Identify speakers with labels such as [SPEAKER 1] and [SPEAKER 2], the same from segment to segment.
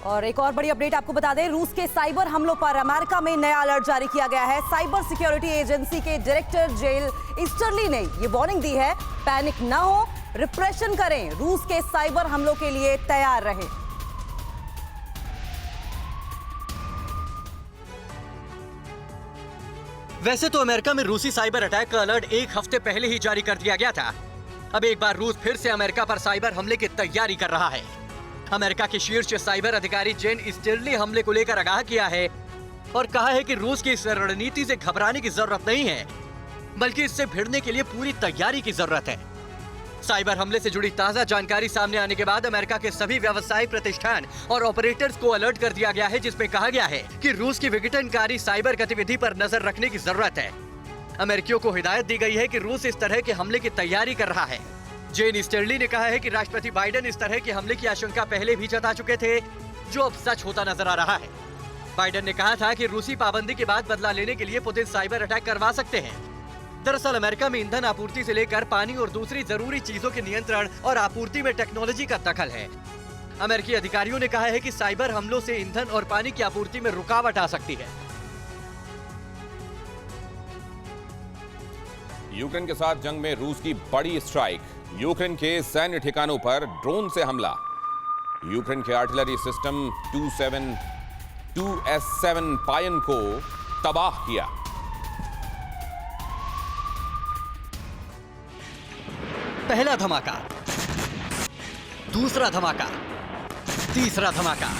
[SPEAKER 1] और एक और बड़ी अपडेट आपको बता दें, रूस के साइबर हमलों पर अमेरिका में नया अलर्ट जारी किया गया है। साइबर सिक्योरिटी एजेंसी के डायरेक्टर जेल ईस्टरली ने ये वार्निंग दी है, पैनिक ना हो, रिप्रेशन करें, रूस के साइबर हमलों के लिए तैयार रहें।
[SPEAKER 2] वैसे तो अमेरिका में रूसी साइबर अटैक का अलर्ट एक हफ्ते पहले ही जारी कर दिया गया था। अब एक बार रूस फिर से अमेरिका पर साइबर हमले की तैयारी कर रहा है। अमेरिका के शीर्ष साइबर अधिकारी जेन ईस्टरली हमले को लेकर आगाह किया है और कहा है कि रूस की इस रणनीति से घबराने की जरूरत नहीं है, बल्कि इससे भिड़ने के लिए पूरी तैयारी की जरूरत है। साइबर हमले से जुड़ी ताजा जानकारी सामने आने के बाद अमेरिका के सभी व्यावसायिक प्रतिष्ठान और ऑपरेटर्स को अलर्ट कर दिया गया है, जिसमें कहा गया है कि रूस की विघटनकारी साइबर गतिविधि पर नजर रखने की जरूरत है। अमेरिकियों को हिदायत दी गई है कि रूस इस तरह के हमले की तैयारी कर रहा है। जेन ईस्टरली ने कहा है कि राष्ट्रपति बाइडेन इस तरह के हमले की आशंका पहले भी जता चुके थे, जो अब सच होता नजर आ रहा है। बाइडेन ने कहा था कि रूसी पाबंदी के बाद बदला लेने के लिए पुतिन साइबर अटैक करवा सकते हैं। दरअसल अमेरिका में ईंधन आपूर्ति से लेकर पानी और दूसरी जरूरी चीजों के नियंत्रण और आपूर्ति में टेक्नोलॉजी का दखल है। अमेरिकी अधिकारियों ने कहा है कि साइबर हमलों से ईंधन और पानी की आपूर्ति में रुकावट आ सकती है।
[SPEAKER 3] यूक्रेन के साथ जंग में रूस की बड़ी स्ट्राइक, यूक्रेन के सैन्य ठिकानों पर ड्रोन से हमला। यूक्रेन के आर्टिलरी सिस्टम 2S7 पायन को तबाह किया।
[SPEAKER 2] पहला धमाका, दूसरा धमाका, तीसरा धमाका।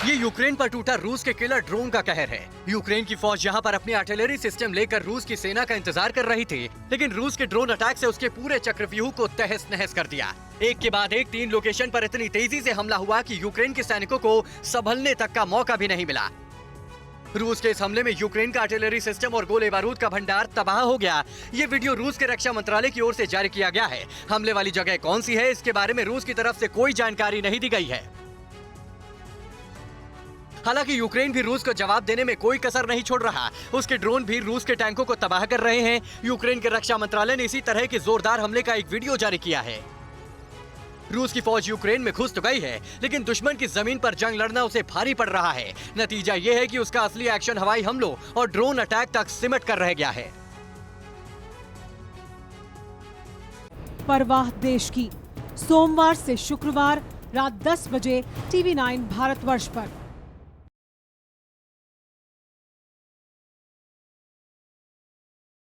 [SPEAKER 2] ये यूक्रेन पर टूटा रूस के किलर ड्रोन का कहर है। यूक्रेन की फौज यहाँ पर अपनी आर्टिलरी सिस्टम लेकर रूस की सेना का इंतजार कर रही थी, लेकिन रूस के ड्रोन अटैक से उसके पूरे चक्रव्यूह को तहस नहस कर दिया। एक के बाद एक 3 लोकेशन पर इतनी तेजी से हमला हुआ कि यूक्रेन के सैनिकों को संभलने तक का मौका भी नहीं मिला। रूस के इस हमले में यूक्रेन का आर्टिलरी सिस्टम और गोले बारूद का भंडार तबाह हो गया। ये वीडियो रूस के रक्षा मंत्रालय की ओर से जारी किया गया है। हमले वाली जगह कौन सी है, इसके बारे में रूस की तरफ से कोई जानकारी नहीं दी गई है। हालांकि यूक्रेन भी रूस को जवाब देने में कोई कसर नहीं छोड़ रहा। उसके ड्रोन भी रूस के टैंकों को तबाह कर रहे हैं। यूक्रेन के रक्षा मंत्रालय ने इसी तरह के जोरदार हमले का एक वीडियो जारी किया है। रूस की फौज यूक्रेन में घुस तो गई है, लेकिन दुश्मन की जमीन पर जंग लड़ना उसे भारी पड़ रहा है। नतीजा ये है कि उसका असली एक्शन हवाई हमलों और ड्रोन अटैक तक सिमट कर रह गया है।
[SPEAKER 4] परवाह देश की, सोमवार से शुक्रवार रात 10 बजे TV9 भारतवर्ष पर।